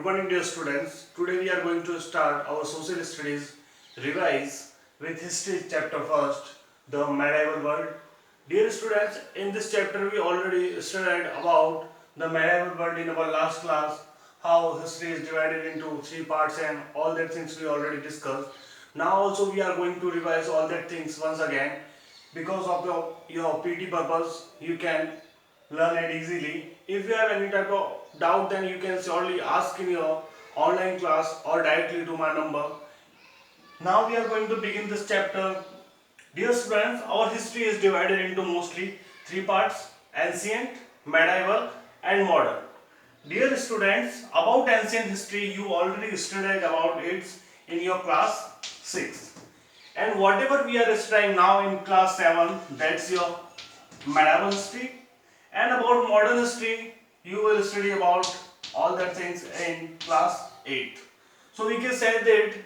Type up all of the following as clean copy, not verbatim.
morning, dear students. Today we are going to start our social studies revise with history chapter first, the medieval world. Dear students, in this chapter we already studied about the medieval world in our last class, how history is divided into three parts and all that things we already discussed. Now also we are going to revise all that things once again because of your PT purpose. You can learn it easily. If you have any type of doubt, then you can surely ask in your online class or directly to my number. Now we are going to begin this chapter. Dear students, our history is divided into mostly three parts: ancient, medieval and modern. Dear students, about ancient history you already studied about it in your class 6. And whatever we are studying now in class 7, that's your medieval history. And about modern history, you will study about all that things in class 8. So we can say that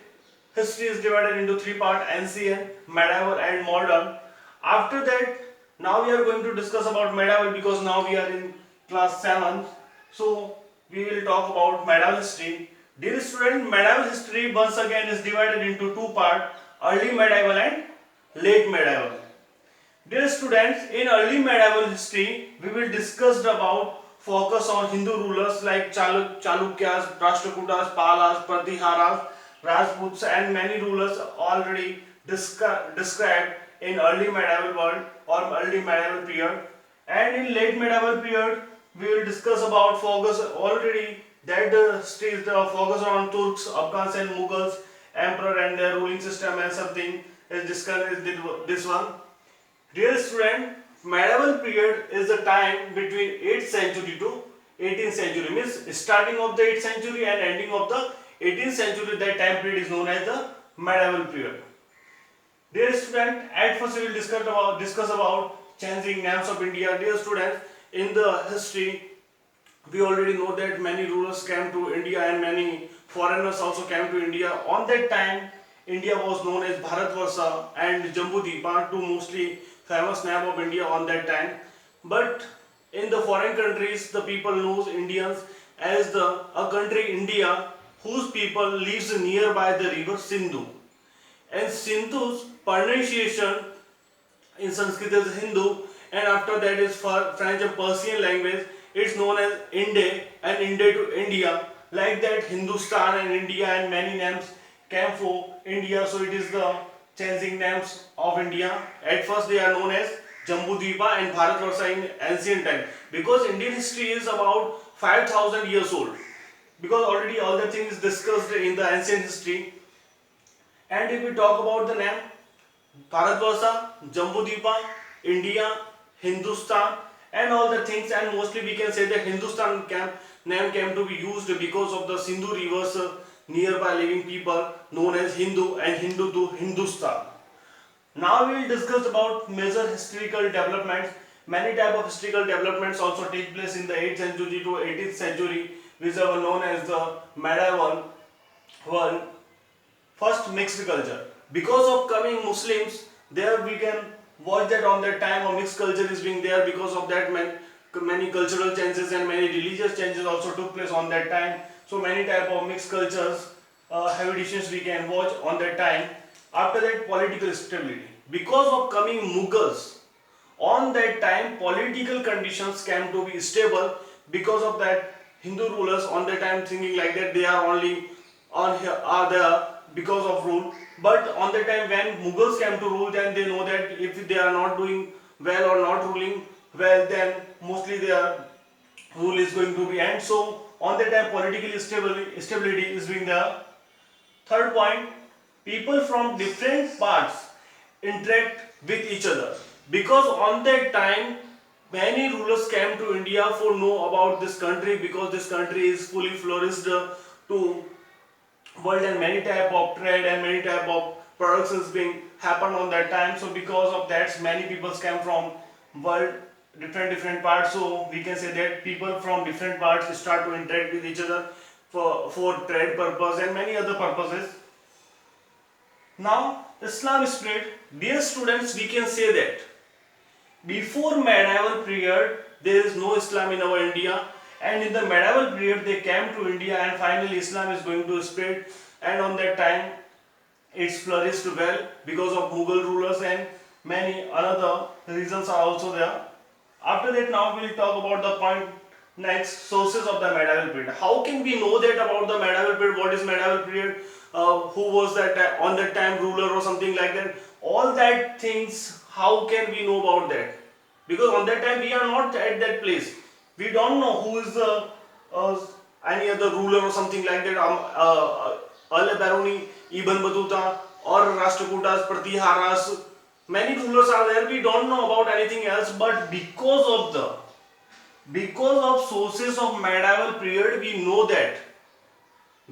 history is divided into three parts: ancient, medieval and modern. After that, now we are going to discuss about medieval because now we are in class 7. So we will talk about medieval history. Dear student, medieval history once again is divided into two parts: early medieval and late medieval. Dear students, in early medieval history, we will discuss about focus on Hindu rulers like Chalukyas, Rashtrakutas, Palas, Pratiharas, Rajputs and many rulers already described in early medieval world or early medieval period. And in late medieval period, we will discuss about focus already that the history is the focus on Turks, Afghans and Mughals, emperor and their ruling system and something is discussed is this one. Dear student, medieval period is the time between 8th century to 18th century, means starting of the 8th century and ending of the 18th century. That time period is known as the medieval period. Dear student, at first we will discuss about changing names of India. Dear students, in the history we already know that many rulers came to India and many foreigners also came to India. On that time, India was known as Bharatvarsha and Jambudvipa, two mostly famous name of India on that time. But in the foreign countries, the people knows Indians as a country India whose people lives nearby the river Sindhu. And Sindhu's pronunciation in Sanskrit is Hindu, and after that is for French and Persian language. It's known as Inde and Inde to India. Like that, Hindustan and India and many names came for India. So it is the changing names of India. At first they are known as Jambudvipa and Bharatvarsha in ancient time, because Indian history is about 5,000 years old. Because already all the things discussed in the ancient history. And if we talk about the name Bharatvarsha, Jambudvipa, India, Hindustan and all the things, and mostly we can say that Hindustan name came to be used because of the Sindhu rivers nearby living people known as Hindu and Hindu to Hindustan. Now we will discuss about major historical developments. Many type of historical developments also take place in the 8th century to 18th century, which are known as the medieval world. First, mixed culture. Because of coming Muslims, there we can watch that on that time a mixed culture is being there. Because of that, many cultural changes and many religious changes also took place on that time. So many type of mixed cultures, habitations we can watch on that time. After that, political stability. Because of coming Mughals, on that time political conditions came to be stable. Because of that, Hindu rulers on that time thinking like that they are only on here are there because of rule. But on the time when Mughals came to rule, then they know that if they are not doing well or not ruling well, then mostly their rule is going to be end. So on the time political stability is being there. Third point, people from different parts interact with each other. Because on that time many rulers came to India for know about this country, because this country is fully flourished to world and many type of trade and many type of productions being happen on that time. So because of that many people came from world different parts. So we can say that people from different parts start to interact with each other for trade purpose and many other purposes. Now Islam spread. Dear students, we can say that before medieval period there is no Islam in our India, and in the medieval period they came to India, and finally Islam is going to spread, and on that time it's flourished well because of Mughal rulers, and many another reasons are also there. After that, now we will talk about the point next, sources of the medieval period. How can we know that about the medieval period? What is medieval period? Who was that on that time ruler or something like that? All that things. How can we know about that? Because on that time we are not at that place. We don't know who is the uh, any other ruler or something like that. Al-Baruni, Ibn Battuta, or Rashtrakutas, Pratiharas. Many rulers are there. We don't know about anything else, but because of sources of medieval period, we know that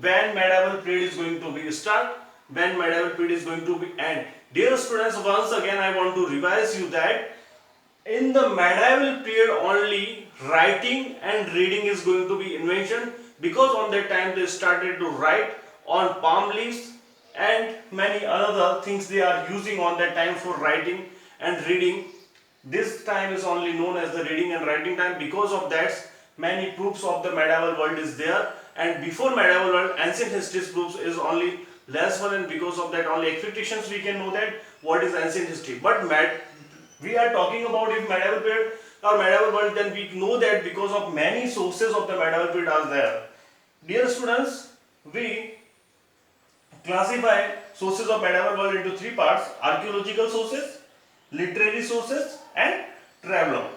when medieval period is going to be start, when medieval period is going to be end. Dear students, once again I want to revise you that in the medieval period only writing and reading is going to be invention, because on that time they started to write on palm leaves, and many other things they are using on that time for writing and reading. This time is only known as the reading and writing time. Because of that, many proofs of the medieval world is there, and before medieval world, ancient history proofs is only less one, and because of that only expectations we can know that what is ancient history. But we are talking about if medieval period or medieval world, then we know that because of many sources of the medieval period are there. Dear students, we classify sources of medieval world into three parts: archaeological sources, literary sources, and travelogue.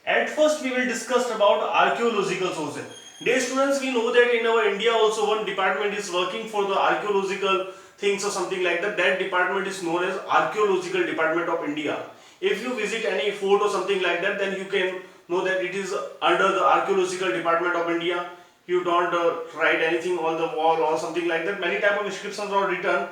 At first we will discuss about archaeological sources. Dear students, we know that in our India also one department is working for the archaeological things or something like that. That department is known as Archaeological Department of India. If you visit any fort or something like that, then you can know that it is under the Archaeological Department of India. You don't write anything on the wall or something like that. Many type of inscriptions are written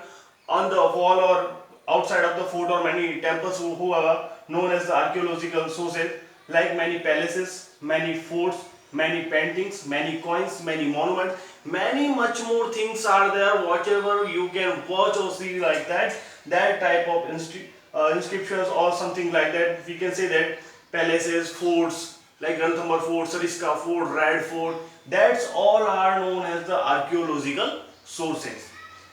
on the wall or outside of the fort, or many temples who are known as the archaeological sources, like many palaces, many forts, many paintings, many coins, many monuments, many much more things are there. Whatever you can watch or see like that, that type of inscriptions or something like that, we can say that palaces, forts like Ranthambore Fort, Sariska Fort, Red Fort, that's all are known as the archaeological sources.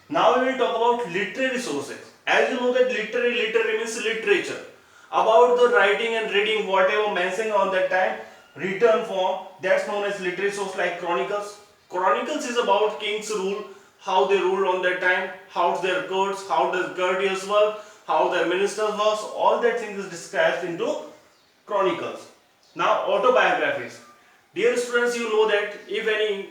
Now we will talk about literary sources. As you know that literary means literature. About the writing and reading, whatever mentioned on that time, written form, that's known as literary source, like chronicles. Chronicles is about king's rule, how they ruled on that time, how their courts, how the courtiers work, how their ministers work, all that things is described into chronicles. Now autobiographies. Dear students, you know that if any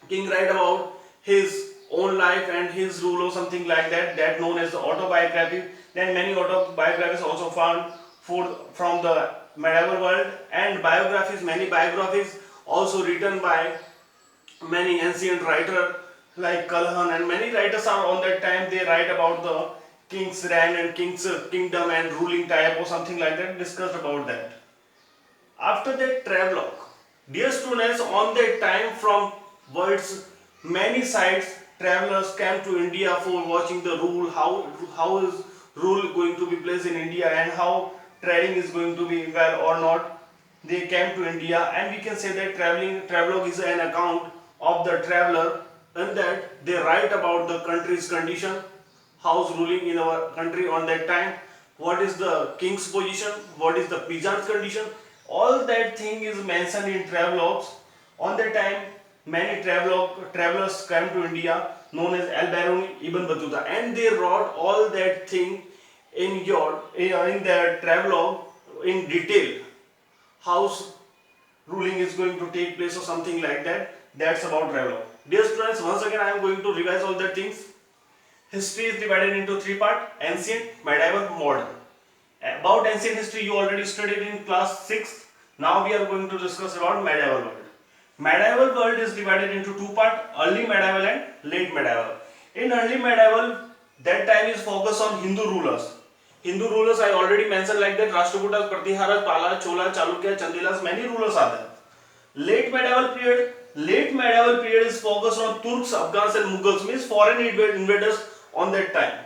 king write about his own life and his rule or something like that, that known as the autobiography. Then many autobiographies also found from the medieval world, and biographies, many biographies also written by many ancient writers like Kalhan, and many writers are on that time, they write about the king's reign and king's kingdom and ruling type or something like that, discussed about that. After that, travelogue. Dear students, on that time from world's many sites, travelers came to India for watching the rule, how is rule going to be placed in India, and how trading is going to be well or not. They came to India, and we can say that travelogue is an account of the traveler, and that they write about the country's condition, how's ruling in our country on that time, what is the king's position, what is the peasant's condition. All that thing is mentioned in travelogues. On that time, many travelers came to India, known as Al-Biruni, Ibn Battuta, and they wrote all that thing in their travelogue in detail. How's ruling is going to take place or something like that. That's about travelogue. Dear students, once again I am going to revise all the things. History is divided into three parts: ancient, medieval, modern. About ancient history you already studied in class 6. Now we are going to discuss about medieval world. Medieval world is divided into two parts: early medieval and late medieval. In early medieval, that time is focused on Hindu rulers. Hindu rulers I already mentioned like that: Rashtrakutas, Pratiharas, Pala, Chola, Chalukya, Chandelas, many rulers are there. Late medieval period is focused on Turks, Afghans and Mughals, means foreign invaders on that time.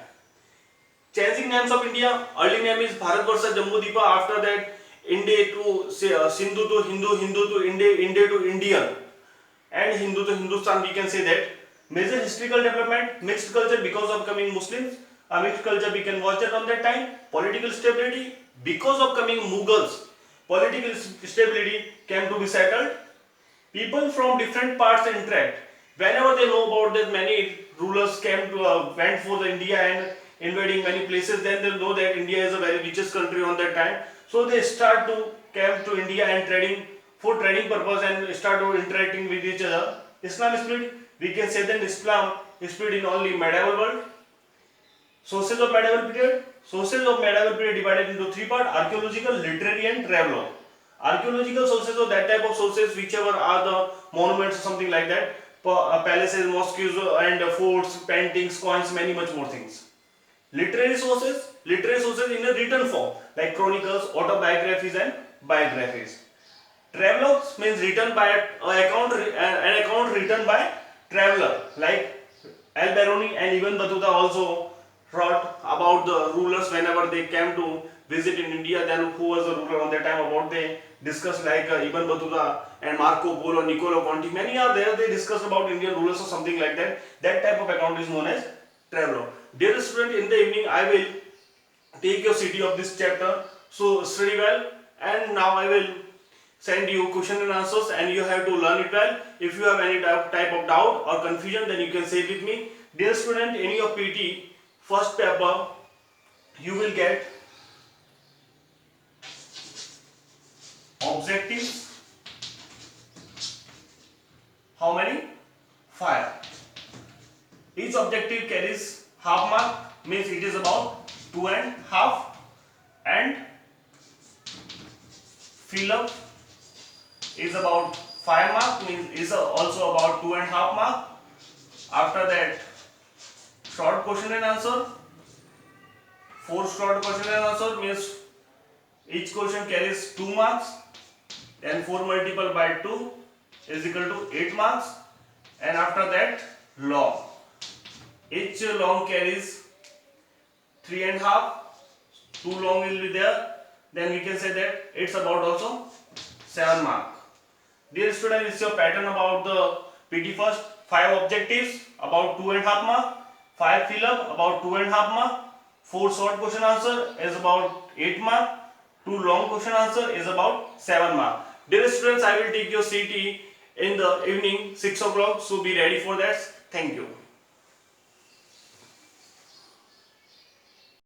Changing names of India: early name is Bharatvarsha Jambudipa, after that Inde to say Sindhu to Hindu, Hindu to Inde to Indian, and Hindu to Hindustan. We can say that major historical development, mixed culture because of coming Muslims. A mixed culture we can watch that on that time. Political stability because of coming Mughals. Political stability came to be settled. People from different parts interact. Whenever they know about that many rulers came to went for the India and invading many places, then they know that India is a very richest country on that time. So they start to come to India and trading for trading purpose and start to interacting with each other. Islam spread. We can say that Islam is spread in only medieval world. Sources of medieval period. Sources of medieval period divided into three parts: archaeological, literary, and travelogue. Archaeological sources or that type of sources, whichever are the monuments or something like that, palaces, mosques, and forts, paintings, coins, many much more things. Literary sources in a written form like chronicles, autobiographies, and biographies. Travelogues means written by an account written by traveler like Al-Biruni and Ibn Battuta also wrote about the rulers whenever they came to visit in India. Then who was the ruler on that time? About they discussed like Ibn Battuta and Marco Polo, Niccolo Conti. Many are there. They discussed about Indian rulers or something like that. That type of account is known as travelogue. Dear student, in the evening I will take your city of this chapter. So study well, and now I will send you question and answers, and you have to learn it well. If you have any type of doubt or confusion, then you can say it with me. Dear student, in your PT first paper you will get objectives. How many? 5. Each objective carries half mark, means it is about 2.5, and fill up is about 5 mark, means is also about 2.5 mark. After that, short question and answer. 4 short question and answer means each question carries 2 marks. Then 4 multiplied by 2 is equal to 8 marks. And after that, long. Each long carries 3.5. 2 long will be there. Then we can say that it's about also 7 mark. Dear student, this is your pattern about the PT first. 5 objectives about 2.5 mark. 5 fill up about 2.5 mark. 4 short question answer is about 8 mark. 2 long question answer is about 7 mark. Dear students, I will take your CT in the evening 6 o'clock. So be ready for that. Thank you.